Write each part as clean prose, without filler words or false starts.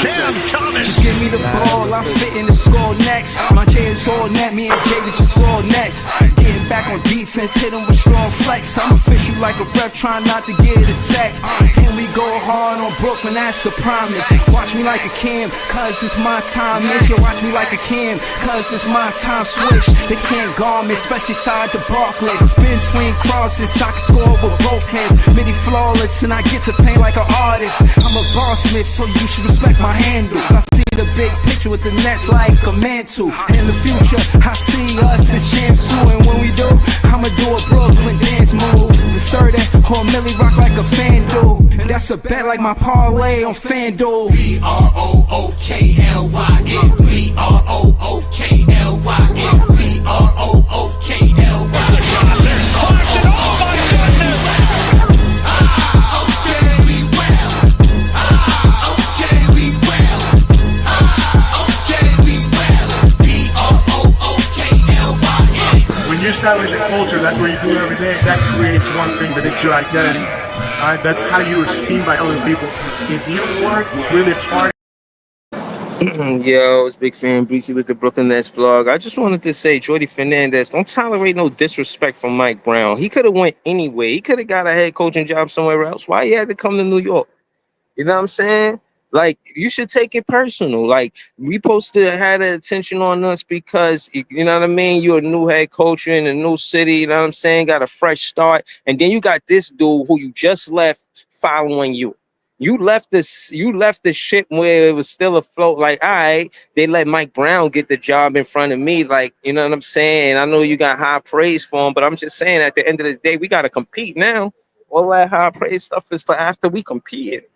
Cam Thomas. Just give me the ball, I'm fitting to score next. My J is all net, me and David just all next. Getting back on defense, hit him with strong flex. I'm official like a ref, trying not to get attacked. And we go hard on Brooklyn, that's a promise. Watch me like a Cam, cause it's my time. Yo, watch me like a Cam, cause it's my time. Switch, they can't guard me, especially side the Barclays. It's been between crosses, I can score with both hands. Midi flawless, and I get to paint like an artist. I'm a boss smith, so you should respect my handle. I see the big picture with the nets like a mantle. In the future, I see us as champs too. And when we do, I'ma do a Brooklyn dance move. To stir that whole Millie rock like a fan do. And that's a bet like my parlay on FanDuel. B-R-O-O-K-L-Y-N B-R-O-O-K-L-Y-N When you establish a culture, that's what you do every day. That creates one thing, that it's your identity. Alright, that's how you are seen by other people. If you work really hard. Yo, it's Big Fan Breezy with the Brooklyn Nets vlog. I just wanted to say, Jordi Fernandez, don't tolerate no disrespect from Mike Brown. He could have went anywhere. He could have got a head coaching job somewhere else. Why he had to come to New York? You know what I'm saying? Like, you should take it personal. Like, we supposed to have the attention on us because, you know what I mean? You're a new head coach, you're in a new city, you know what I'm saying? Got a fresh start. And then you got this dude who you just left following you. You left the ship where it was still afloat. Like, all right, they let Mike Brown get the job in front of me. Like, you know what I'm saying? I know you got high praise for him, but I'm just saying at the end of the day, we got to compete now. All that high praise stuff is for after we compete.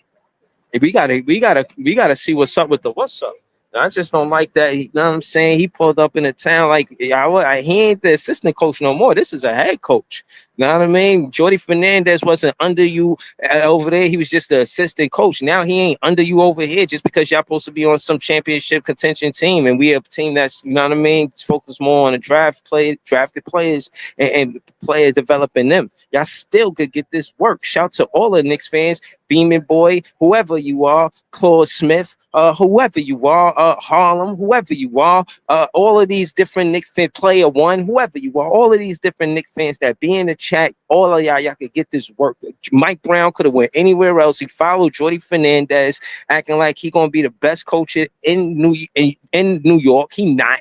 We gotta see what's up with the what's up. I just don't like that. You know what I'm saying? He pulled up in the town like he ain't the assistant coach no more. This is a head coach. You know what I mean? Jordi Fernandez wasn't under you over there. He was just the assistant coach. Now he ain't under you over here just because y'all supposed to be on some championship contention team. And we have a team that's, you know what I mean, focused more on the drafted players and player developing them. Y'all still could get this work. Shout to all the Knicks fans, Beeman Boy, whoever you are, Claude Smith, whoever you are, Harlem, whoever you are, all of these different Knicks fan, Player One, whoever you are, all of these different Knicks fans that be in the chat, all of y'all could get this work. Mike Brown could have went anywhere else. He followed Jordi Fernandez, acting like he gonna be the best coach in New York. He not.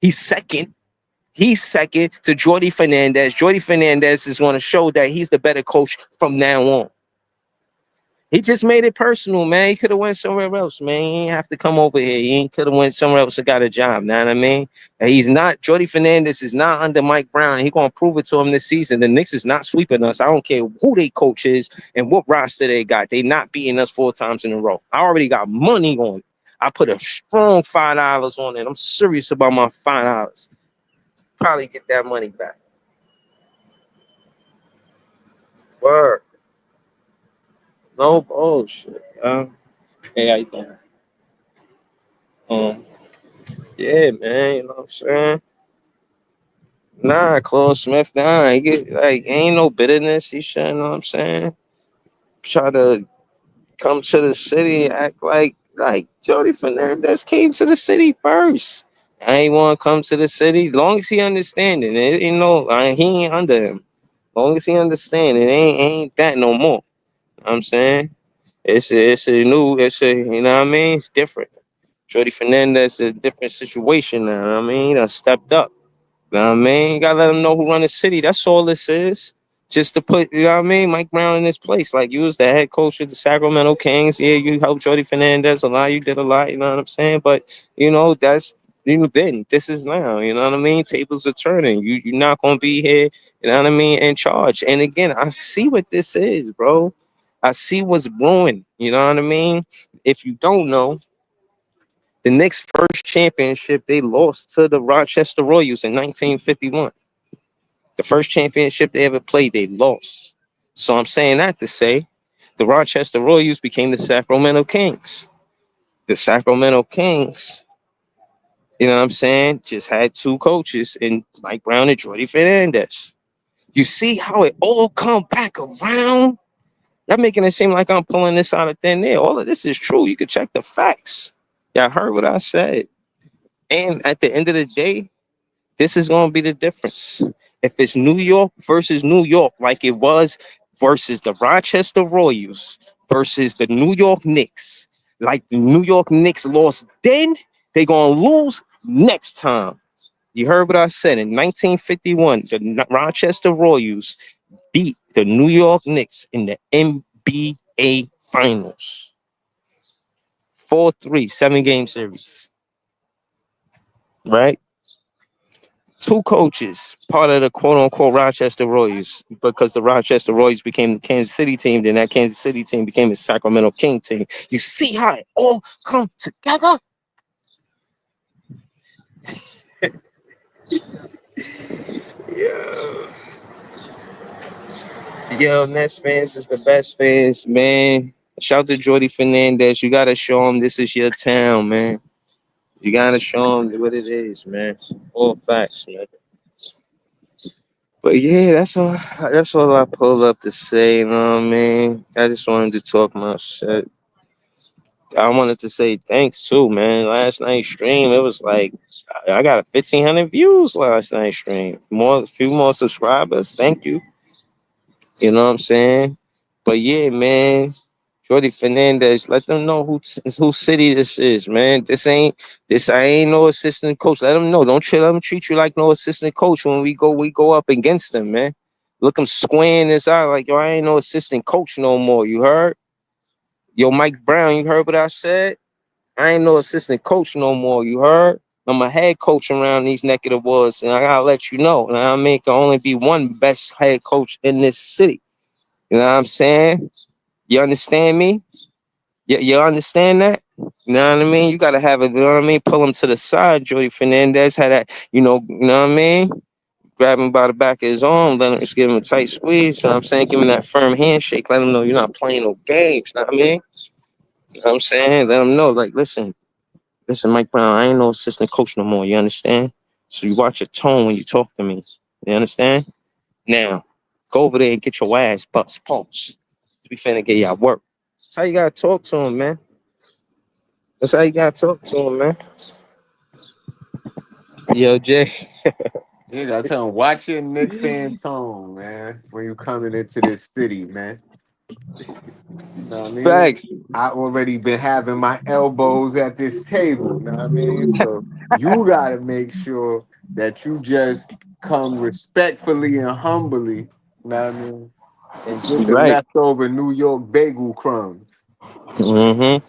He's second. He's second to Jordi Fernandez. Jordi Fernandez is going to show that he's the better coach from now on. He just made it personal, man. He could have went somewhere else, man. He ain't have to come over here. He could have went somewhere else and got a job, know what I mean? And he's not, Jordi Fernandez is not under Mike Brown. He going to prove it to him this season. The Knicks is not sweeping us. I don't care who they coach is and what roster they got. They not beating us 4 times in a row. I already got money on it. I put a strong $5 on it. I'm serious about my $5. Probably get that money back. Word. No bullshit. Hey, how you doing? Yeah, man, you know what I'm saying? Nah, Claude Smith, nah, ain't no bitterness. He should, you know what I'm saying? Try to come to the city, act like Jordi Fernandez came to the city first. I ain't want to come to the city. Long as he understanding it, he ain't under him. Long as he understand it, ain't that no more. You know what I'm saying? It's a you know what I mean? It's different. Jordi Fernandez is a different situation now. You know what I mean? He done stepped up. You know what I mean? You gotta let him know who run the city. That's all this is. Just to put, you know what I mean, Mike Brown in his place. Like, you was the head coach of the Sacramento Kings. Yeah, you helped Jordi Fernandez a lot. You did a lot, you know what I'm saying? But, you know, that's, then. This is now, you know what I mean? Tables are turning. You're not going to be here, you know what I mean, in charge. And again, I see what this is, bro. I see what's brewing, you know what I mean? If you don't know, the Knicks' first championship, they lost to the Rochester Royals in 1951. The first championship they ever played, they lost. So I'm saying that to say the Rochester Royals became the Sacramento Kings. The Sacramento Kings, you know what I'm saying, just had 2 coaches in Mike Brown and Jordi Fernandez. You see how it all come back around? Y'all making it seem like I'm pulling this out of thin air. All of this is true. You can check the facts. Y'all heard what I said. And at the end of the day, this is going to be the difference. If it's New York versus New York, like it was versus the Rochester Royals versus the New York Knicks, like the New York Knicks lost then, they're going to lose next time. You heard what I said. In 1951, the Rochester Royals beat the New York Knicks in the NBA Finals. 4-3, 7-game series. Right? Two coaches, part of the quote unquote Rochester Royals, because the Rochester Royals became the Kansas City team, then that Kansas City team became the Sacramento King team. You see how it all come together? Yo, yo, Nets fans is the best fans, man. Shout out to Jordi Fernandez. You gotta show him this is your town, man. You gotta show him what it is, man. All facts, man. But yeah, that's all. That's all I pulled up to say. You know what I mean? I just wanted to talk my shit. I wanted to say thanks too, man. Last night's stream, it was like I got a 1,500 views last night's stream. More, few more subscribers. Thank you. You know what I'm saying? But yeah, man. Jordi Fernandez, let them know who city this is, man. This I ain't no assistant coach. Let them know. Don't let them treat you like no assistant coach when we go up against them, man. Look them square in his eye like yo, I ain't no assistant coach no more. You heard? Yo, Mike Brown, you heard what I said? I ain't no assistant coach no more. You heard? I'm a head coach around these neck of the woods, and I gotta let you know. And I mean, can only be one best head coach in this city. You know what I'm saying? You understand me? You understand that? You know what I mean? You gotta have it. You know what I mean? Pull him to the side. Jordi Fernandez had that. You know what I mean? Grab him by the back of his arm. Let him just give him a tight squeeze. You know what I'm saying? Give him that firm handshake. Let him know you're not playing no games. You know what I mean? You know what I'm saying? Let him know, like, listen, Mike Brown. I ain't no assistant coach no more. You understand? So you watch your tone when you talk to me. You understand? Now, go over there and get your ass bust pulse. We finna get y'all work. That's how you gotta talk to him, man. That's how you gotta talk to him, man. Yo, Jay. Yeah, I tell him, watch your Nick fan tone, man, when you coming into this city, man. Know what I mean? Facts. I already been having my elbows at this table, know what I mean? So you gotta make sure that you just come respectfully and humbly, know what I mean? And get the Right. leftover New York bagel crumbs. Mm-hmm.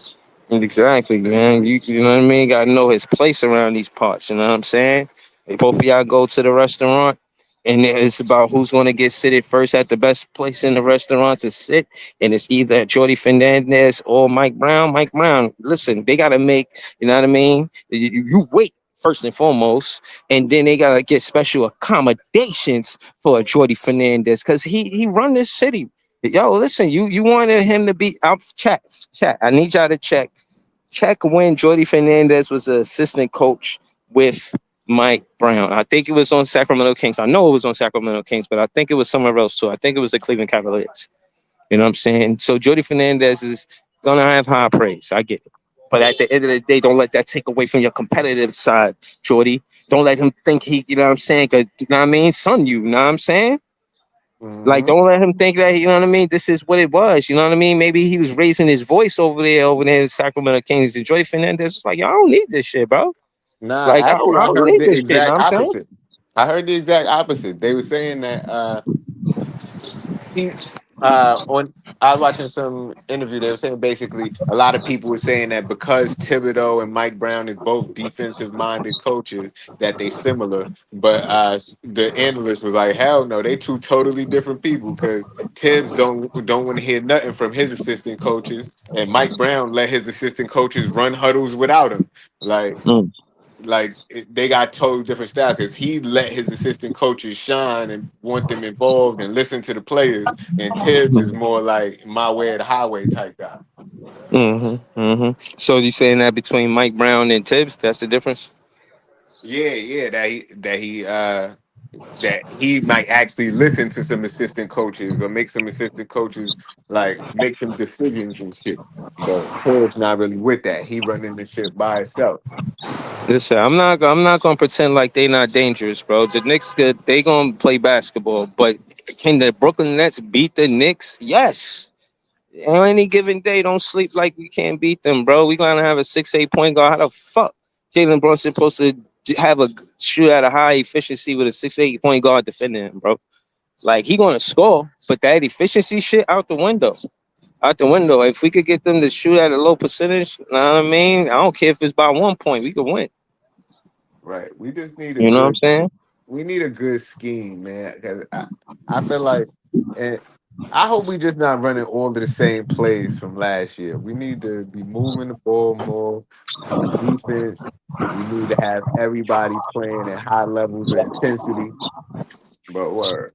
Exactly, man. You know what I mean? Gotta know his place around these parts. You know what I'm saying? If both of y'all go to the restaurant, and it's about who's gonna get seated first at the best place in the restaurant to sit, and it's either Jordi Fernandez or Mike Brown. Mike Brown, listen, they gotta make. You know what I mean? You wait first and foremost, and then they gotta get special accommodations for Jordi Fernandez because he run this city. Yo, listen, you wanted him to be out. Chat. I need y'all to check when Jordi Fernandez was an assistant coach with Mike Brown. I think it was on Sacramento Kings. I know it was on Sacramento Kings, but I think it was somewhere else too. I think it was the Cleveland Cavaliers. You know what I'm saying? So Jordi Fernandez is gonna have high praise. I get it. But at the end of the day, don't let that take away from your competitive side, Jordy. Don't let him think you know what I'm saying? 'Cause, you know what I mean? Son, you know what I'm saying? Like, Hmm. don't let him think that, you know what I mean? This is what it was. You know what I mean? Maybe he was raising his voice over there in Sacramento Kings. And Jordi Fernandez was like, yo, I don't need this shit, bro. Nah, Like, actually, I I don't heard need the this shit. You know exact what I'm saying? opposite. I heard the exact opposite. They were saying that he on I was watching some interview. They were saying basically a lot of people were saying that because Thibodeau and Mike Brown is both defensive minded coaches, that they similar. But the analyst was like, hell no, they two totally different people because Tibbs don't want to hear nothing from his assistant coaches, and Mike Brown let his assistant coaches run huddles without him. Mm, They got totally different style because he let his assistant coaches shine and want them involved and listen to the players. And Tibbs is more like my way or the highway type guy. So you saying that between Mike Brown and Tibbs, that's the difference? Yeah, yeah, that he that he might actually listen to some assistant coaches or make some assistant coaches like make some decisions and shit. But Hood's not really with that. He running the shit by himself. Listen, I'm not gonna pretend like they not dangerous, bro. The Knicks good, they gonna play basketball, but can the Brooklyn Nets beat the Knicks? Yes. On any given day, don't sleep like we can't beat them, bro. We gonna have a 6-8 point guard. How the fuck Jalen Brunson supposed to have a shoot at a high efficiency with a 6-8 point guard defending him, bro? Like he gonna score, but that efficiency shit out the window. Out the window. If we could get them to shoot at a low percentage, you know what I mean? I don't care if it's by 1 point, we could win. Right. We just need a You know what I'm good. saying? We need a good scheme, man. Because I feel like, and I hope we just not running all of the same plays from last year. We need to be moving the ball more on defense. We need to have everybody playing at high levels of intensity. But word.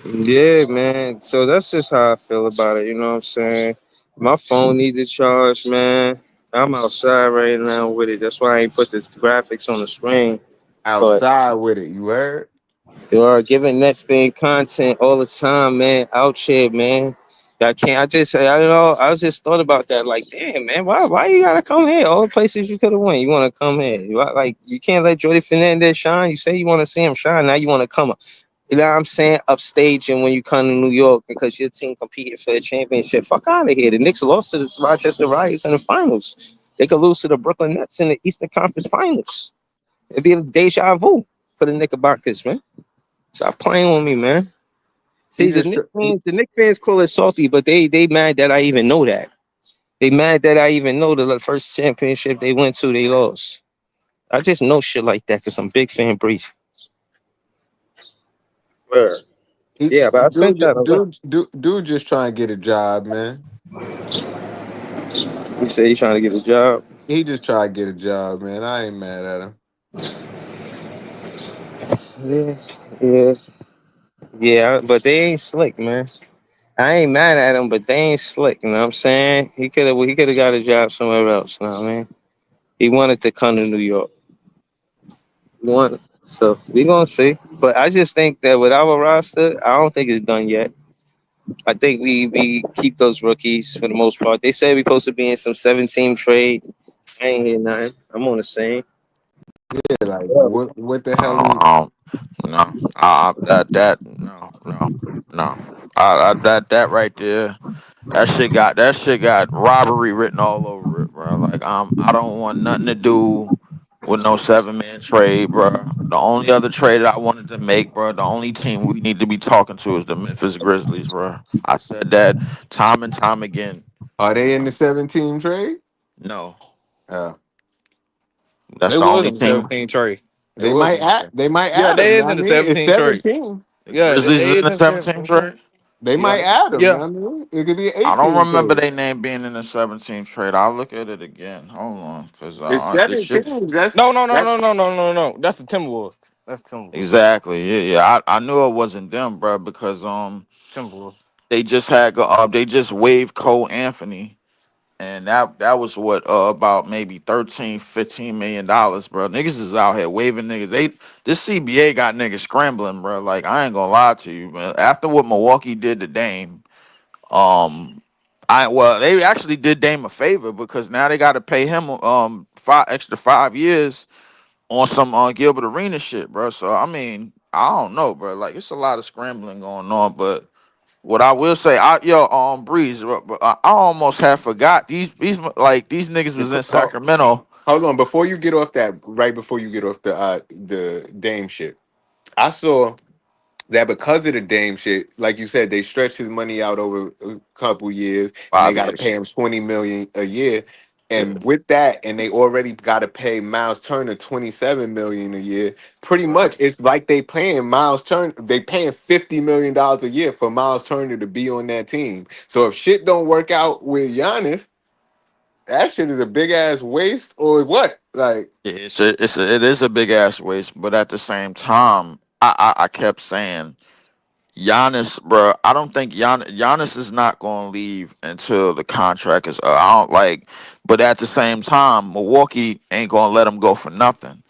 Yeah, man. So that's just how I feel about it. You know what I'm saying? My phone needs a charge, man. I'm outside right now with it. That's why I ain't put this graphics on the screen. But Outside with it, you heard? you are giving Netspin content all the time, man. Out here, man. I can't. I don't know. I was just thought about that. Like, damn, man. Why you gotta come here? All the places you could have went. You want to come here? Like, you can't let Jordi Fernandez shine. You say you want to see him shine. Now you want to come. You know what I'm saying? Upstage and when you come to New York because your team competed for the championship. Fuck out of here. The Knicks lost to the Rochester Rioters in the finals. They could lose to the Brooklyn Nets in the Eastern Conference Finals. It'd be a deja vu for the Knickerbockers, man. Stop playing with me, man. He See, just tr- The Knicks fans call it salty, but they mad that I even know that. They mad that I even know the first championship they went to, they lost. I just know shit like that because I'm big fan Breeze. Word. he, Yeah, but I sent that over. dude just trying to get a job, man. You say you trying to get a job. He just trying to get a job, man. I ain't mad at him. Yeah, yeah, yeah, but they ain't slick, man. I ain't mad at him, but they ain't slick. You know what I'm saying? He could have got a job somewhere else. You know what I mean? He wanted to come to New York. He wanted. So we gonna see. But I just think that with our roster, I don't think it's done yet. I think we keep those rookies for the most part. They said we supposed to be in some 17 trade. I ain't hear nothing. I'm on the same. Yeah, like Yeah. what the hell is Um, no, no. That right there, that shit got robbery written all over it, bro. Like I don't want nothing to do with no 7-man trade, bro. The only other trade I wanted to make, bro, the only team we need to be talking to is the Memphis Grizzlies, bro. I said that time and time again. are they in the 17 trade? No, Uh, that's They the was only in the team. 17 trade. They they was might in the add 17. they might Yeah, add them. they You is know in what the I mean? It's 17 trade. 17. The Yeah, Grizzlies is they in is the in the 17 17 trade. trade. They might Yeah, add them. You yeah. know what I mean? It could be an I don't 18 remember trade. their name being in the 17 trade. I'll look at it again. Hold on, because It's this shit. 17. No, no, no, That's no, no, no, no, no. That's the Timberwolves. That's Timberwolves. Exactly. Yeah, yeah. I knew it wasn't them, bro, because Timberwolves. they just waived Cole Anthony, and that was what about maybe 13-15 million dollars, bro. Niggas is out here waving niggas. This CBA got niggas scrambling, bro. Like I ain't gonna lie to you, man. After what Milwaukee did to Dame, they actually did Dame a favor because now they got to pay him 5 years on some Gilbert Arena shit, bro. So I mean, I don't know, bro. Like it's a lot of scrambling going on, but what I will say, Breeze, bro, I almost have forgot these niggas was in Sacramento. hold on. Before you get off that, right before you get off the Dame shit, I saw that because of the Dame shit, like you said, they stretched his money out over a couple years, and they 5 got to pay years. him 20 million a year. Yeah. And with that, and they already got to pay Miles Turner 27 million a year. Pretty Right. much, it's like they paying Miles Turner. They paying $50 million a year for Miles Turner to be on that team. So if shit don't work out with Giannis, that shit is a big ass waste, or what? Like, It is a big ass waste, but at the same time, I kept saying Giannis, bro. I don't think Giannis is not going to leave until the contract is. I don't like, but at the same time, Milwaukee ain't going to let him go for nothing.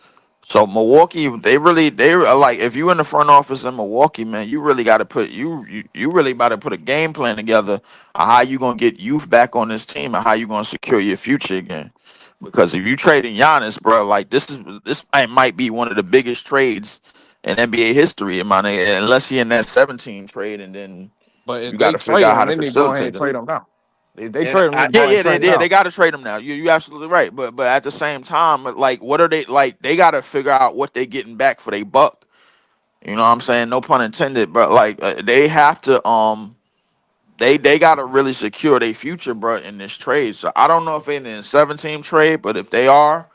So Milwaukee, they are like, if you in the front office in Milwaukee, man, you really got to put you really about to put a game plan together on how you gonna get youth back on this team and how you gonna secure your future again. Because if you trading Giannis, bro, like this might be one of the biggest trades in NBA history, in my nigga, unless he in that 17 trade, and then But if you got they to figure trade out how him, to then they go ahead facilitate and that. trade him now. If they And trade him, they Yeah, go ahead and yeah, trade him they now. got to trade him now. You absolutely right. But at the same time, like, what are they like? They got to figure out what they getting back for their buck. You know what I'm saying? No pun intended. But like, they have to they got to really secure their future, bro, in this trade. So I don't know if they're in a 17 trade, but if they are,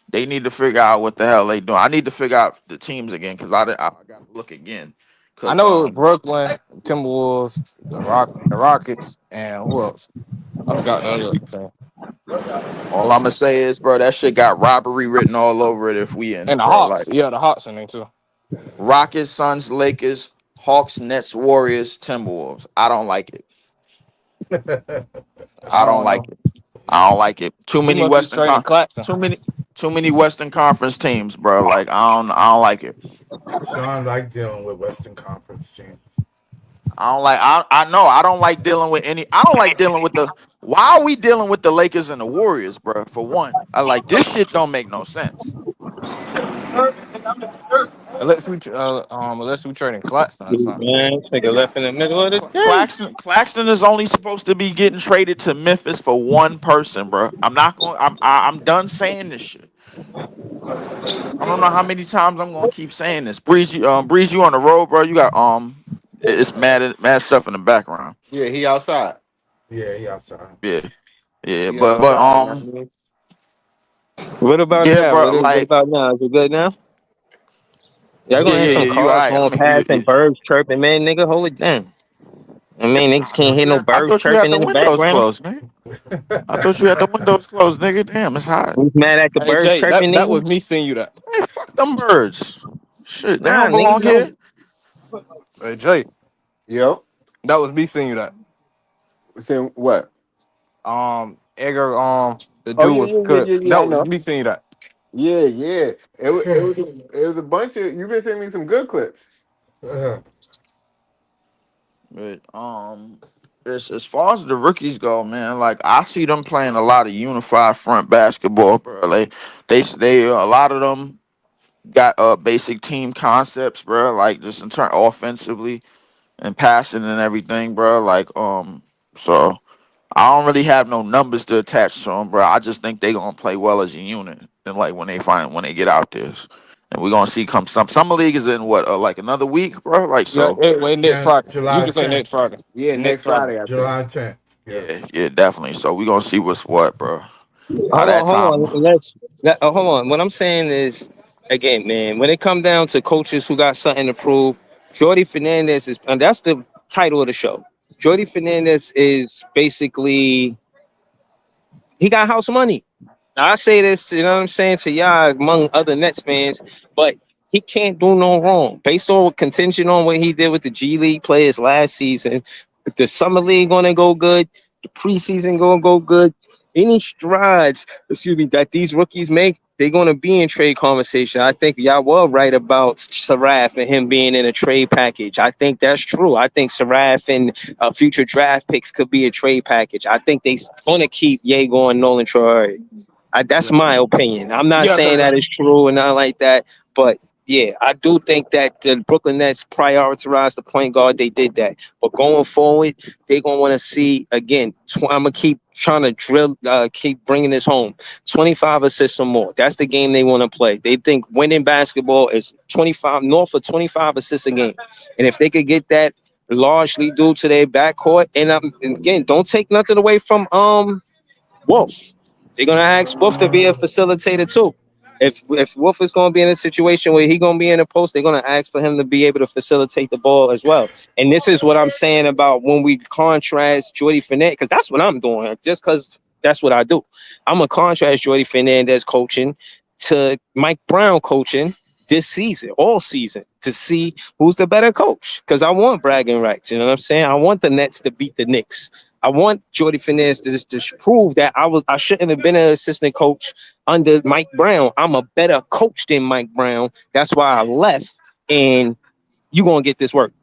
they need to figure out what the hell they doing. I need to figure out the teams again because I got to look again. I Because know it was Brooklyn, Timberwolves, the Rockets, and who else? I forgot the other team. all I'm gonna say is, bro, that shit got robbery written all over it if we in And it, the bro. Hawks. Like Yeah, the Hawks in there too. Rockets, Suns, Lakers, Hawks, Nets, Warriors, Timberwolves. I don't like it. I I don't don't like know. it. I don't like it. You must be trading Claxton. Too many Western Conference teams, bro. Like I don't like it. Sean like dealing with Western Conference teams. I don't like I know I don't like dealing with any I don't like dealing with the why are we dealing with the Lakers and the Warriors, bro? For one. I like this shit don't make no sense. Unless we trading Claxton or something. Man, this nigga left in the middle of the day. Claxton is only supposed to be getting traded to Memphis for one person, bro. I'm not going I'm done saying this shit. I don't know how many times I'm gonna keep saying this. Breeze, you on the road, bro. You got it's mad stuff in the background. Yeah, he outside. Yeah, he outside. Yeah, yeah, He but outside. I mean, What about yeah, now? bro. What Like, about now? Is it good now? Y'all yeah, gonna yeah, have some yeah. You all cars right? I going mean, past and birds chirping, man, nigga. Hold it down. I mean, niggas can't hear no I birds thought you had chirping the in the windows background. closed, nigga. I thought you had the windows closed, nigga. Damn, it's hot. Who's mad at the Hey birds Jay, chirping, that was nigga? me seeing you that. Hey, fuck them birds. Shit, they Nah, don't nigga, belong here. no. Hey Jay, yo, that was me seeing you that. saying what? Edgar, the Oh dude yeah, was yeah, yeah, good. yeah, yeah. That I was know. me seeing you that. Yeah, yeah. It was a bunch of. You've been sending me some good clips. But as far as the rookies go, man, like I see them playing a lot of unified front basketball, bro. Like they a lot of them got basic team concepts, bro. Like just in turn offensively and passing and everything, bro. Like so I don't really have no numbers to attach to them, bro. I just think they gonna play well as a unit, and like when they get out there, and we're gonna see come some summer league is in what like another week, bro. Like Yeah, so, wait, next Friday. You July can say 10th. next Friday. Yeah, Next next Friday. Friday, I think. July 10th. Yes. yeah, yeah, definitely. So we gonna see what's what, bro. By Hold that on, hold time, on. Hold on. What I'm saying is, again, man, when it come down to coaches who got something to prove, Jordi Fernandez is, and that's the title of the show. Jordi Fernandez is basically he got house money. Now, I say this, you know what I'm saying, to y'all among other Nets fans, but he can't do no wrong. Based on contingent on what he did with the G League players last season, the summer league gonna go good, the preseason gonna go good. Any strides, excuse me, that these rookies make, they're gonna be in trade conversation. I think y'all were right about Saraf and him being in a trade package. I think that's true. I think Saraf and future draft picks could be a trade package. I think they're gonna keep Yeager and Nolan Troy. That's my opinion. I'm not Yeah, saying cause that it's true and not like that, but yeah, I do think that the Brooklyn Nets prioritized the point guard. They did that, but going forward, they're gonna want to see again. I'm gonna keep trying to keep bringing this home. 25 assists or more. That's the game they want to play. They think winning basketball is 25 north of 25 assists a game, and if they could get that largely due to their backcourt, and again, don't take nothing away from Wolf. They're gonna ask Wolf to be a facilitator too. If Wolf is gonna be in a situation where he's gonna be in a post, they're gonna ask for him to be able to facilitate the ball as well. And this is what I'm saying about when we contrast Jordi Fernandez, because that's what I'm doing, just because that's what I do. I'm gonna contrast Jordi Fernandez coaching to Mike Brown coaching this season, all season, to see who's the better coach. Because I want bragging rights. You know what I'm saying? I want the Nets to beat the Knicks. I want Jordi Fernandez to prove that I shouldn't have been an assistant coach under Mike Brown. I'm a better coach than Mike Brown. That's why I left. And you gonna get this work.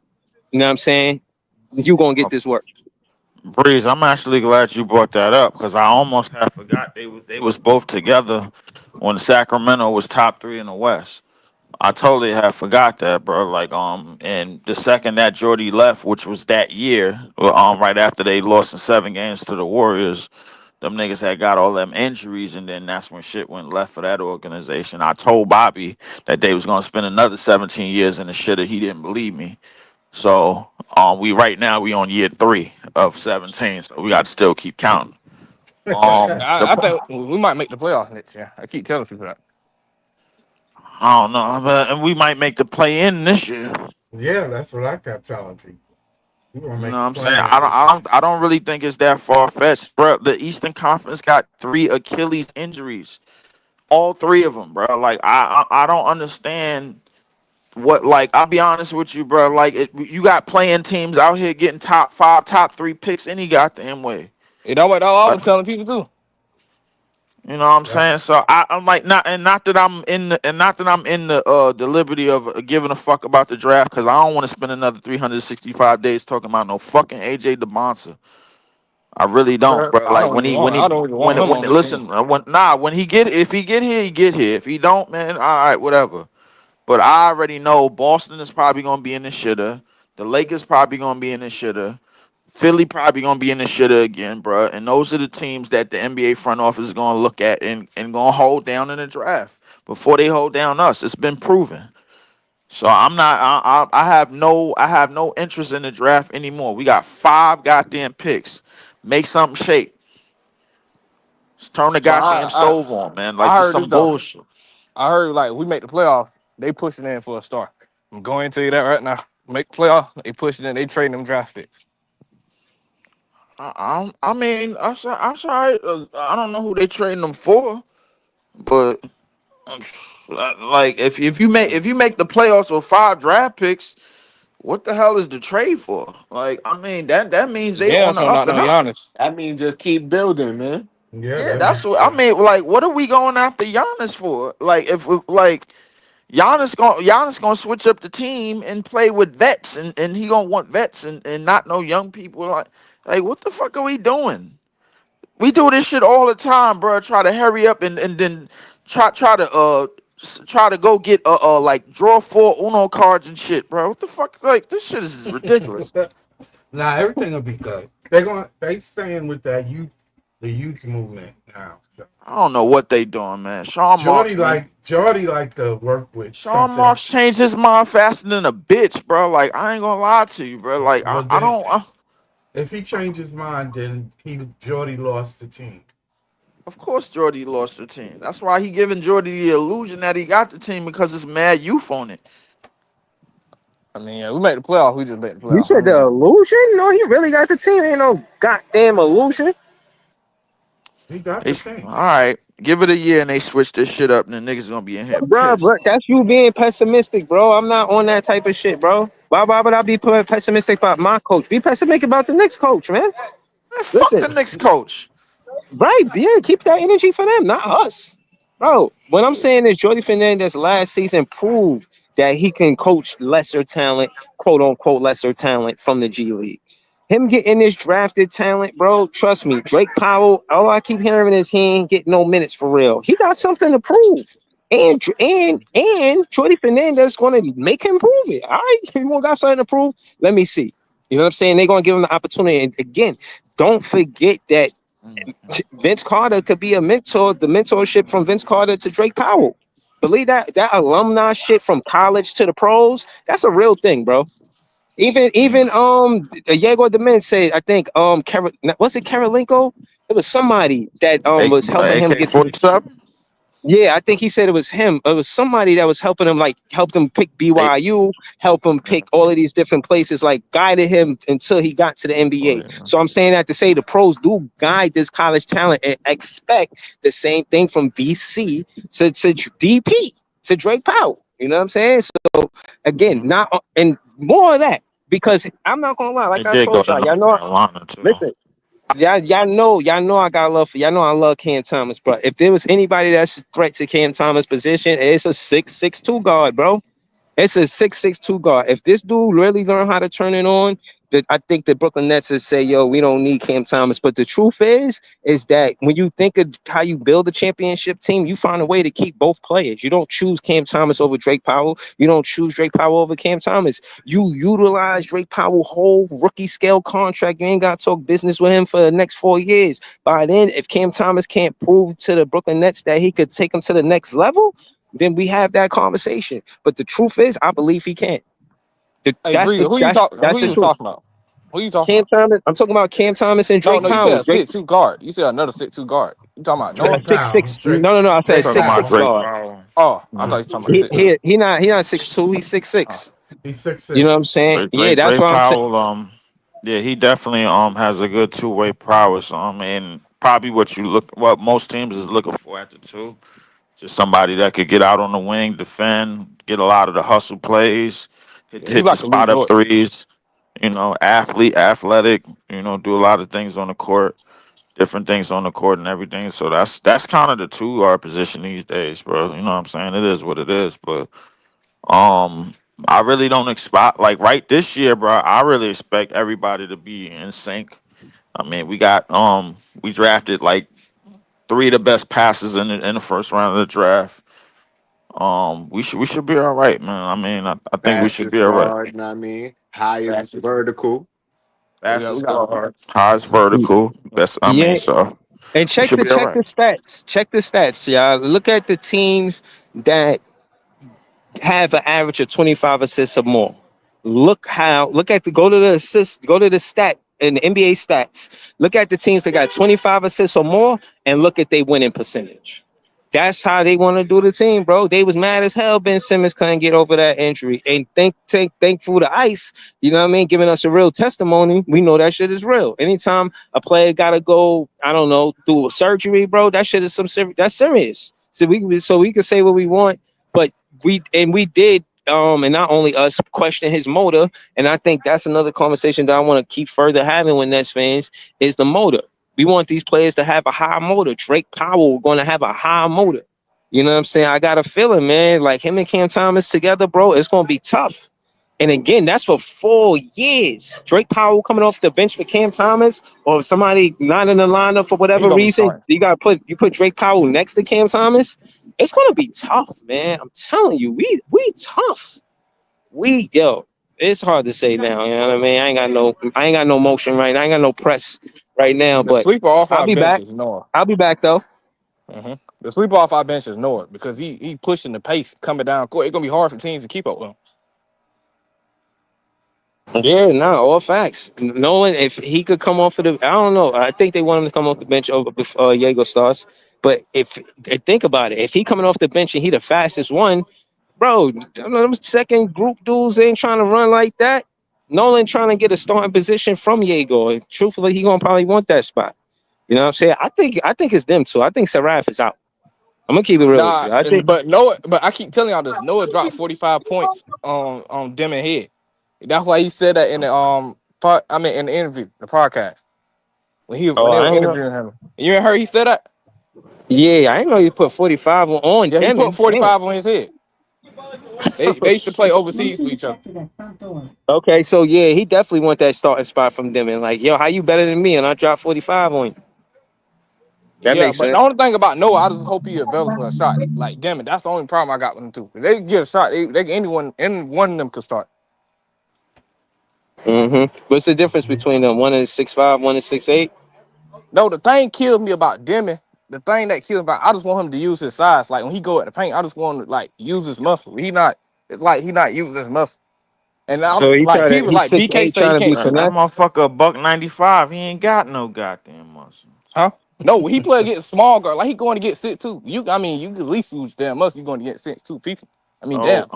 You know what I'm saying? You gonna get this work. Breeze, I'm actually glad you brought that up because I almost had forgot they was both together when Sacramento was top three in the West. I totally had forgot that, bro. Like, and the second that Jordy left, which was that year, right after they lost in 7 games to the Warriors, them niggas had got all them injuries, and then that's when shit went left for that organization. I told Bobby that they was gonna spend another 17 years in the shitter. He didn't believe me. So, we right now we on year 3 of 17, so we got to still keep counting. The I think we might make the playoffs next year. I keep telling people that. I don't know, but we might make the play in this year. Yeah, that's what I kept telling people. We're gonna You know make what the I'm saying? plan this year. I don't really think it's that far fetched, bro. The Eastern Conference got 3 Achilles injuries, all 3 of them, bro. Like I don't understand what. Like I'll be honest with you, bro. Like you got playing teams out here getting top 5, top 3 picks any goddamn way. You know what I Like, was telling people too. you know what I'm That's saying? So I'm like not that I'm in the liberty of giving a fuck about the draft because I don't want to spend another 365 days talking about no fucking AJ DeBonsa. I really don't, bro. Like I don't even want him when on this team. listen, when he get if he get here, he get here. If he don't, man, all right, whatever. But I already know Boston is probably gonna be in the shitter. The Lakers probably gonna be in the shitter. Philly probably gonna be in the shitter again, bro. And those are the teams that the NBA front office is gonna look at and gonna hold down in the draft before they hold down us. It's been proven. So I'm not. I have no interest in the draft anymore. We got 5 goddamn picks. Make something shake. Just turn the But goddamn stove on, man. Like I just heard this some though. bullshit. I heard like we make the playoff, they pushing in for a star. I'm going to tell you that right now. Make playoff, they pushing in, they trading them draft picks. I mean, I'm sorry. I don't know who they trading them for, but like if you make the playoffs with 5 draft picks, what the hell is the trade for? Like, I mean that means they Yeah, on the so up not and no up. Giannis. I mean, just keep building, man. yeah, Yeah, that that's makes what I sense. mean. Like, what are we going after Giannis for? Like, if like Giannis gonna switch up the team and play with vets, and he gonna want vets and not no young people. Like what the fuck are we doing? We do this shit all the time, bro. Try to hurry up and then try to go get like draw 4 Uno cards and shit, bro. What the fuck? Like this shit is ridiculous. Nah, everything will be good. They staying with that youth, the youth movement now. So I don't know what they doing, man. Jordy like to work with Sean something. Marks changed his mind faster than a bitch, bro. Like I ain't gonna lie to you, bro. Like Well, I then don't. if he changed his mind, then Jordy lost the team. Of course, Jordy lost the team. That's why he giving Jordy the illusion that he got the team because it's mad youth on it. I mean, yeah, we made the playoff, we just made the You playoff. I said the mean, illusion? No, he really got the team. Ain't no goddamn illusion. He got the team. All right, give it a year and they switch this shit up, and the niggas gonna be in here pissed. Bro, that's you being pessimistic, bro. I'm not on that type of shit, bro. Why would I be pessimistic about my coach? Be pessimistic about the next coach, man. Man, fuck Listen, the next coach. right, yeah, keep that energy for them, not us. Bro, what I'm saying is Jordi Fernandez last season proved that he can coach lesser talent, quote unquote lesser talent from the G League. Him getting this drafted talent, bro, trust me, Drake Powell, all I keep hearing is he ain't getting no minutes for real. He got something to prove. And Jordi Fernandez gonna make him prove it. All right, you want got something to prove? Let me see. You know what I'm saying? They're gonna give him the opportunity. And again, don't forget that Vince Carter could be a mentor, the mentorship from Vince Carter to Drake Powell. Believe that alumni shit from college to the pros, that's a real thing, bro. Even Diego Demen said, I think was it Karolinko? It was somebody that was helping him get the AK-47. yeah, I think he said it was him. It was somebody that was helping him, like helped him pick Hey, BYU, help him yeah. pick all of these different places, like guided him until he got to the Oh NBA. yeah. So I'm saying that to say the pros do guide this college talent and expect the same thing from VC to DP to Drake Powell. You know what I'm saying? So again, Mhm. not and more of that because I'm not gonna lie. He Like I did go told to y'all, y'all North know. Carolina too. Listen, y'all know I got love for y'all know I love Cam Thomas, bro. If there was anybody that's a threat to Cam Thomas' position, it's a 6'2" guard, bro. It's a 6'2" guard. If this dude really learn how to turn it on, that I think the Brooklyn Nets would say, "Yo, we don't need Cam Thomas." But the truth is that when you think of how you build a championship team, you find a way to keep both players. You don't choose Cam Thomas over Drake Powell. You don't choose Drake Powell over Cam Thomas. You utilize Drake Powell whole rookie scale contract. You ain't got to talk business with him for the next 4 years. By then, if Cam Thomas can't prove to the Brooklyn Nets that he could take them to the next level, then we have that conversation. But the truth is, I believe he can. Hey, That's Breeder, the who you that's talk? that's Who the you truth. talking about? Who you talking Cam about? Thomas. I'm talking about Cam Thomas and No, Drake no, you said Powell. a Drake 6'2" guard. You said another 6'2" guard. You talking about a Noah? Drake six Powell. six. No. I I'm said Drake talking six about Powell. six Drake guard. Powell. Oh, I thought Mhm. you were talking about He 6'2". he he not 6'2". He's six Oh, six. He's six You know what I'm six. saying? Yeah, that's Drake what I'm saying. Powell. Yeah, he definitely has a good two-way prowess. And probably what most teams is looking for at the two. Just somebody that could get out on the wing, defend, get a lot of the hustle plays, hit yeah, he hit the like a Lou spot up Dort. threes. Athletic. Do a lot of things on the court, different things on the court and everything. So that's kind of the two guard position these days, bro. You know what I'm saying? It is what it is, but um, I really don't expect like right this year, bro. I really expect everybody to be in sync. I mean, we drafted like three of the best passes in the first round of the draft. We should be all right, man. I mean, I think we should be Fastest all right. guard, know what I mean? Highest Fastest, vertical. Yeah, we fastest got. guard, highest vertical. Yeah, So and we should be all check right. the stats. Check the stats, y'all. Look at the teams that have an average of 25 assists or more. Look at the go to the assist, go to the stat in the NBA stats. Look at the teams that got 25 assists or more and look at their winning percentage. That's how they want to do the team, bro. They was mad as hell. Ben Simmons couldn't get over that injury. And thankful to Ice, you know what I mean, giving us a real testimony. We know that shit is real. Anytime a player gotta go, I don't know, through a surgery, bro, that shit is that's serious. So we can say what we want, but we did and not only us question his motor, and I think that's another conversation that I want to keep further having with Nets fans is the motor. We want these players to have a high motor. Drake Powell going to have a high motor. You know what I'm saying? I got a feeling, man, like him and Cam Thomas together, bro, it's going to be tough. And again, that's for 4 years. Drake Powell coming off the bench for Cam Thomas, or somebody not in the lineup for He whatever gonna be reason. starting. You put Drake Powell next to Cam Thomas. It's gonna be tough, man. I'm telling you, we tough. It's hard to say now. You know what I mean? I ain't got no motion right now. I ain't got no press right now. The But sleeper off I'll our be bench back. is Noah. I'll be back though. The sleeper off our bench is Noah because he pushing the pace coming down court. It's gonna be hard for teams to keep up with him. Yeah, no, all facts. Knowing if he could come off of the, I don't know. I think they want him to come off the bench over before Diego starts. But think about it, if he coming off the bench and he the fastest one, bro, them second group dudes ain't trying to run like that. Nolan trying to get a starting position from Diego. Truthfully, he gonna probably want that spot. You know what I'm saying? I think it's them too. I think Seraph is out. I'm gonna keep it real with Nah, you. I think. but Noah. But I keep telling y'all this. Noah dropped 45 points on Demon Head. That's why he said that in the in the interview, the podcast when Oh, they were I ain't know. interviewing him. You ain't heard he said that? Yeah, I ain't know you put 45 on Yeah, he put Demon. Damn. 45 on his head. They used to play overseas with each other. Okay, so yeah, he definitely want that starting spot from them. And like, yo, how you better than me? And I dropped 45 on you. That Yeah, makes but the sense. only thing about Noah, I just hope he develop a shot. Like, damn it, that's the only problem I got with him too. If they get a shot, any one of them could start. What's the difference between them? One is 6'5", one is 6'8". No, the thing killed me about Demi. The thing that killed about I just want him to use his size. Like when he go at the paint, I just want him to like use his muscle. He not. It's like he not using his muscle. And So I'm like people he like six BK eight say he trying to be can't That, shoot. that finesse. motherfucker a buck 95. He ain't got no goddamn muscle. Huh? No, he play against small guard. Like he going to get 6'2". I mean, you can at least use damn muscle. You going to get 6'2" people. I mean, Oh, damn.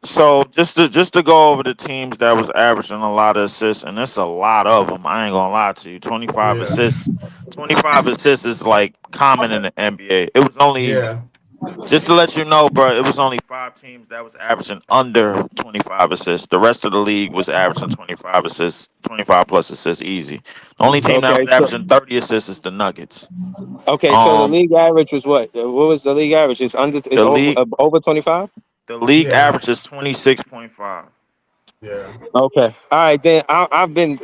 so just to go over the teams that was averaging a lot of assists, and it's a lot of them. I ain't gonna lie to you. 25 Yeah. assists. 25 assists is like common in the NBA. It was only Yeah. Just to let you know, bro, it was only 5 teams that was averaging under 25 assists. The rest of the league was averaging 25 assists, 25 plus assists easy. The only team that Okay, was so averaging 30 assists is the Nuggets. so the Um, league average was what? What was the league average? It's under. It's the over league, 25. the league Yeah, average is 26.5. yeah, Okay. All right, then I've been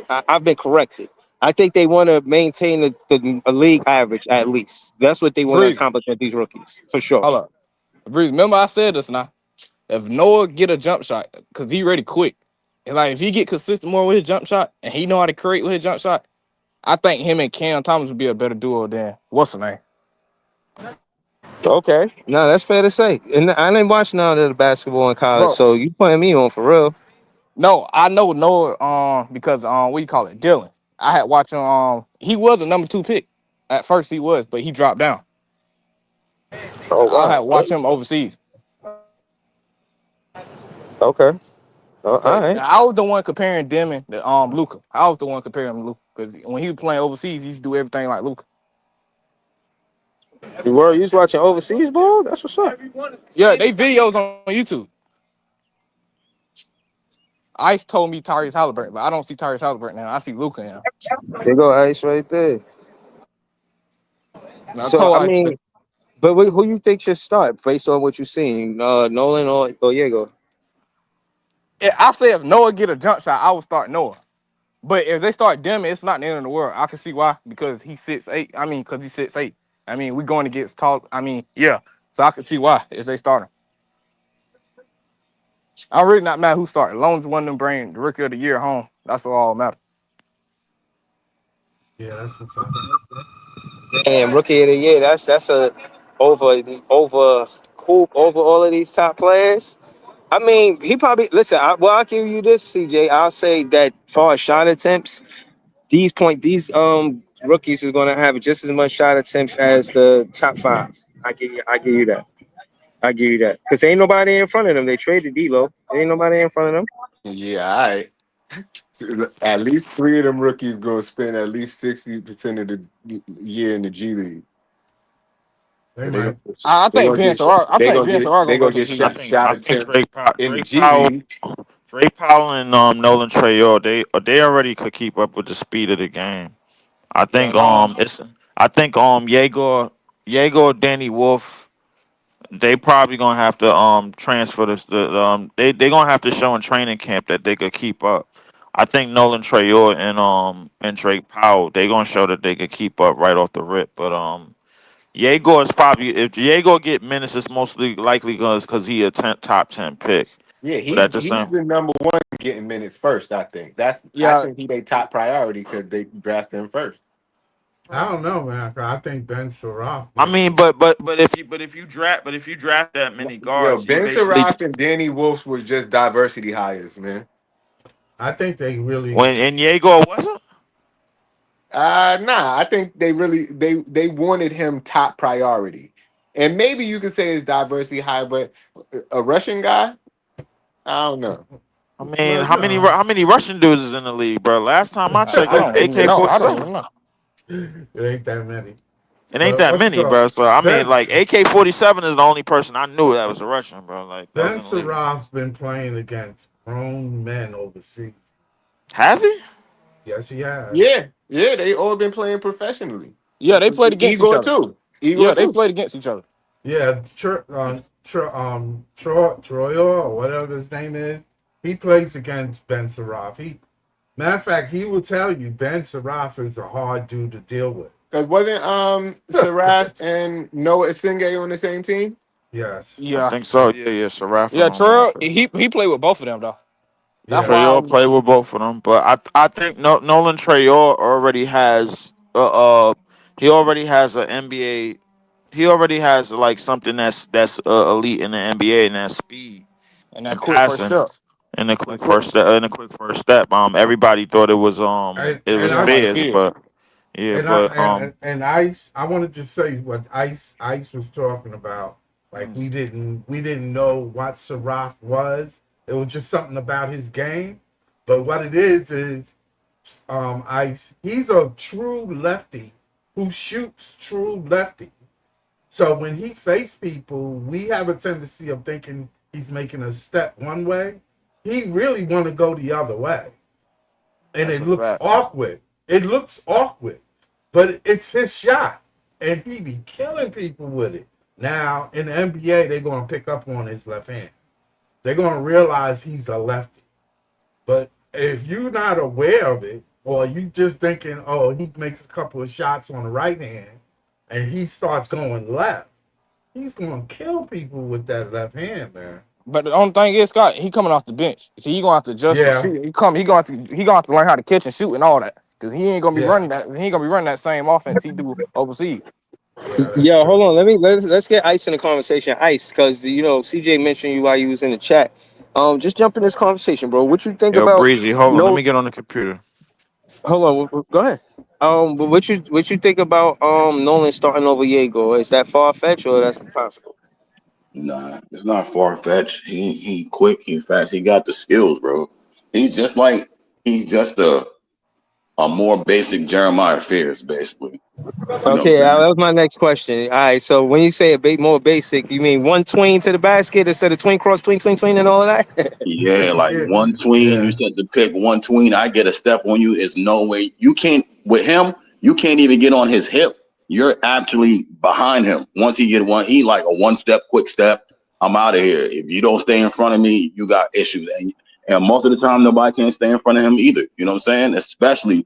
corrected. I think they want to maintain the a league average at least. That's what they want to Breeze, accomplish with these rookies for sure. hold up. Breeze, remember I said this now. If Noah get a jump shot, cause he ready quick, and like if he get consistent more with his jump shot, and he know how to create with his jump shot, I think him and Cam Thomas would be a better duo than what's the name, Okay. No, that's fair to say. And I didn't watch none of the basketball in college, bro. so you putting me on for real. No, I know Noah because what you call it, Dylan. I had watched him. He was a number 2 pick at first. He was, but he dropped down. Oh I had wow. watched him overseas, Okay. Oh, all but right. I was the one comparing Demon to Luca. I was the one comparing him to Luca because when he was playing overseas, he used to do everything like Luca. You were you was watching overseas ball? That's what's up. Yeah, they videos on YouTube. Ice told me Tyrese Halliburton, but I don't see Tyrese Halliburton now. I see Luca now. There go Ice right there. And I So told I Ice, mean, but who you think should start based on what you're seeing? Nolan or Diego? I say if Noah get a jump shot, I would start Noah. But if they start Demon, it's not the end of the world. I can see why because he's 6'8". I mean, because he's 6'8". I mean, we going against tall. I mean, yeah. So I can see why if they start him. I'm really not mad who started. As long as one of them bring the rookie of the year home, that's all that matters. yeah. That's what's up. And rookie of the year, that's a over over cool over all of these top players. I mean, he probably listen. I'll give you this, CJ. I'll say that far as shot attempts, these rookies is gonna have just as much shot attempts as the top five. I give you that. I give you that. Cause ain't nobody in front of them. They traded D'Lo. Ain't nobody in front of them. Yeah, all right. So, at least three of them rookies gonna spend at least 60% of the year in the G League. They So they gonna might. I they think gonna Ben get Sarar. I they think gonna Ben get Sarar they gonna go gonna to the get G I League. think shot I think attempts in the Drake G Powell, League. Nolan Trayor, they already could keep up with the speed of the game. I Yeah. think Yegor Danny Wolf, they probably gonna have to transfer they gonna have to show in training camp that they could keep up. I think Nolan Trayor and Drake Powell, they gonna show that they could keep up right off the rip. But Yegor is probably, if Yegor get minutes, it's mostly likely because he a top 10 pick. Yeah, But at the he's same, the number one getting minutes first. I Yeah. think he their top priority because they draft him first. I don't know, man. I think Ben Saroff I might mean, be. if you draft that many Yo, guards, you Ben basically Surratt and Danny Wolf was just diversity hires, man. I think they really. when and Yegor wasn't. Nah, I think they wanted him top priority, and maybe you could say it's diversity high, but a Russian guy, I don't know. I mean, Well, no, how many Russian dudes is in the league, bro? Last time I checked, I it's don't AK even know. forty I don't seven. even know. it ain't that many. It ain't But that what's it many, called? bro. So I mean, Ben like AK-47 is the only person I knew that was a Russian, bro. Like that was Ben in the league. Saroff been playing against grown men overseas. Has he? Yes, he has. Yeah, they all been playing professionally. Yeah, they played against each Igor other. too. Igor Yeah, they too. played against each other. Yeah, Troyer or whatever his name is. He plays against Ben Saroff. Matter of fact, he will tell you Ben Saroff is a hard dude to deal with. Because wasn't Saraf and Noah Singh on the same team? Yes. I Yeah. think so. Yeah, yeah. Sarafa Yeah, on one. Terrell, he played with both of them though. That's Yeah. why Trayor played with both of them, but I think Nolan Trayor already has he already has an NBA. He already has like something that's elite in the NBA, and that's speed and that and quick first passing step. and a That quick quick first step and a quick first step. Everybody thought And it it and was was I somebody Spears, fierce. but yeah, and I but and Ice. I wanted to say what Ice was talking about. Like mm, we didn't know what Saroff was. It was just something about his game. But what it is Ice. He's a true lefty who shoots true lefty. So when he face people, we have a tendency of thinking he's making a step one way. He really want to go the other way, and That's it a looks fact. awkward. It looks awkward, but it's his shot, and he be killing people with it. Now in the NBA, they're gonna pick up on his left hand. They're gonna realize he's a lefty. But if you're not aware of it, or you just thinking, oh, he makes a couple of shots on the right hand, and he starts going left, he's gonna kill people with that left hand, man. But the only thing is, Scott, he coming off the bench. See, he gonna have to adjust and Yeah, shoot. He gonna have to learn how to catch and shoot and all that. Cause he ain't gonna be yeah, running that. He ain't gonna be running that same offense he do overseas. yeah. That's Yo, hold true. on. Let's get Ice in the conversation. Ice, because CJ mentioned you while you was in the chat. Just jump in this conversation, bro. What you think Yo, about Breezy, hold on. Let no? me get on the computer. Hold on. Go ahead. But what you think about Nolan starting over Diego? Is that far fetched or that's possible? Nah, it's not far fetched. He quick, he fast, he got the skills, bro. He's just like he's just a more basic Jeremiah Fears, basically. You know what Okay, I'm that saying? was my next question. All right, so when you say a bit more basic, you mean one tween to the basket instead of tween cross, tween, and all of that? Yeah, like Yeah, one tween, you yeah, set the pick, one tween, I get a step on you. It's no way you can't with him, you can't even get on his hip. You're actually behind him. Once he get one, he like a one step, quick step. I'm out of here. If you don't stay in front of me, you got issues. And most of the time nobody can stay in front of him either. You know what I'm saying? Especially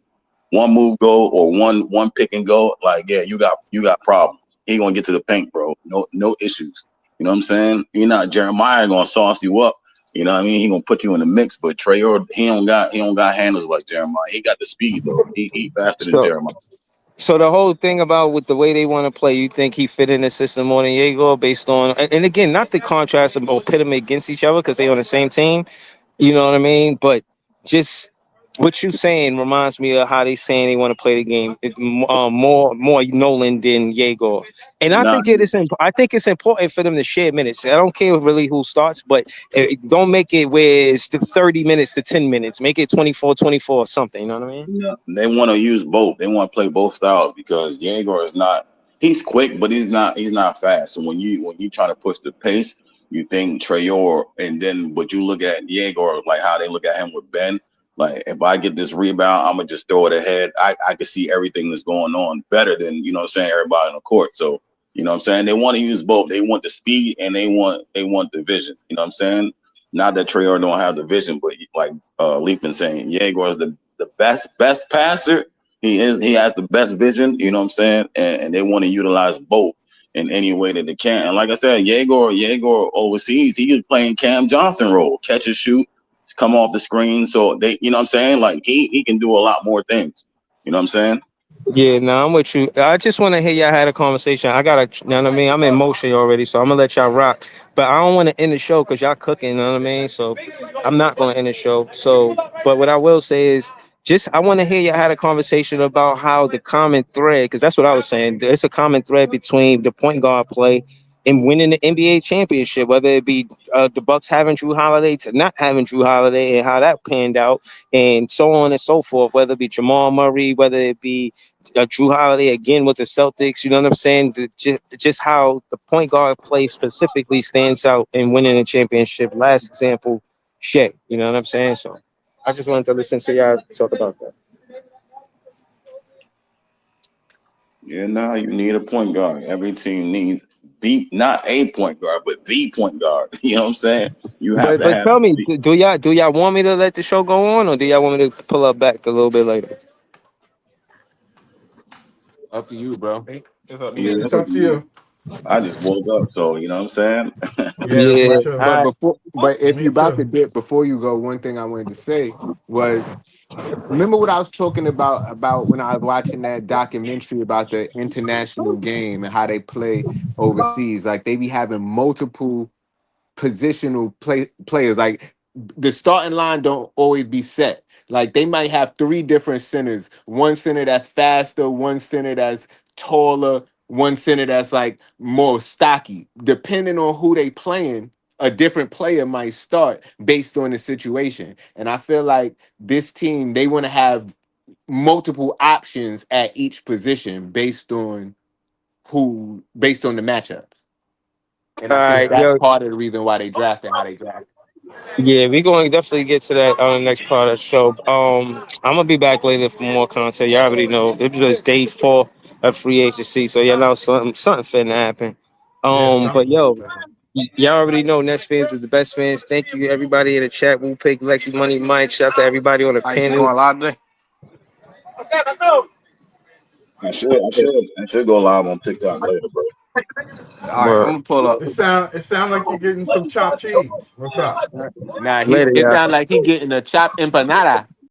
one move go or one pick and go. Like, yeah, you got problems. He gonna get to the paint, bro. No issues. You know what I'm saying? He not Jeremiah gonna sauce you up. You know what I mean? He gonna put you in the mix, but Trayor, he don't got handles like Jeremiah. He got the speed though. He faster than So, Jeremiah. so the whole thing about with the way they want to play, you think he fit in the system more than Diego based on, and again, not the contrast or pit them against each other because they on the same team. You know what I mean? But just what you saying reminds me of how they saying they want to play the game. More Nolan than Diego, and I Nah, think I think it's important for them to share minutes. I don't care really who starts, but don't make it where it's the 30 minutes to 10 minutes. Make it 24-24 or something. You know what I mean? no. They want to use both. They want to play both styles because Jaeger is not. He's quick, but he's not fast. So when you try to push the pace, you think Trayor, and then but you look at Jaeger like how they look at him with Ben. Like if I get this rebound, I'm gonna just throw it ahead. I can see everything that's going on better than what I'm saying everybody on the court. So what I'm saying they want to use both. They want the speed and they want the vision. You know what I'm saying? Not that Trayor don't have the vision, but like Leaf been saying, Jaeger is the best passer. He has the best vision, you know what I'm saying? And they want to utilize both in any way that they can. And like I said, Jaeger overseas, he was playing Cam Johnson role, catch and shoot, come off the screen. So they, you know what I'm saying? Like he can do a lot more things. You know what I'm saying? Yeah, no, I'm with you. I just want to hear y'all had a conversation. I gotta, you know what I mean? I'm in motion already, so I'm gonna let y'all rock. But I don't want to end the show because y'all cooking, you know what I mean? So I'm not gonna end the show. So, but what I will say is, just I want to hear y'all had a conversation about how the common thread, because that's what I was saying. It's a common thread between the point guard play and winning the NBA championship, whether it be the Bucks having Drew Holiday to not having Drew Holiday and how that panned out, and so on and so forth. Whether it be Jamal Murray, whether it be Drew Holiday again with the Celtics. You know what I'm saying? Just how the point guard play specifically stands out in winning a championship. Last example, Shea. You know what I'm saying? So I just wanted to listen to y'all talk about that. Yeah, now you need a point guard. Every team needs the not a point guard, but the point guard. You know what I'm saying? You have to But have tell me, do y'all want me to let the show go on, or do y'all want me to pull up back a little bit later? Up to you, bro. It's up to yeah, you. that's It's up up to to you. you. I just woke up, so you know what I'm saying? Yeah, me Yeah, But too. but I before but if Me you about too. to dip before you go, one thing I wanted to say was remember what I was talking about when I was watching that documentary about the international game and how they play overseas. Like they be having multiple positional players. Like the starting line don't always be set. Like they might have three different centers. One center that's faster, one center that's taller, one center that's like more stocky. Depending on who they playing, a different player might start based on the situation. And I feel like this team, they want to have multiple options at each position based on who based on the matchups. And All I think right, that's yo, part of the reason why they drafted how they drafted. yeah, we're going to definitely get to that on the next part of the show. I'm gonna be back later for more content. Y'all already know it was day 4 of free agency, so y'all know something finna happen. Yeah, But something. yo, y'all already know Nets fans is the best fans. Thank you everybody in the chat. We'll pick Lecky Money Mike. Shout out to everybody on the I used to panel. going live today. I should go live on TikTok later, bro. All right, I'm Word. gonna pull up. It sound like you're getting some chopped cheese. What's up? Nah, Later, it y'all. sounds like he getting a chopped empanada.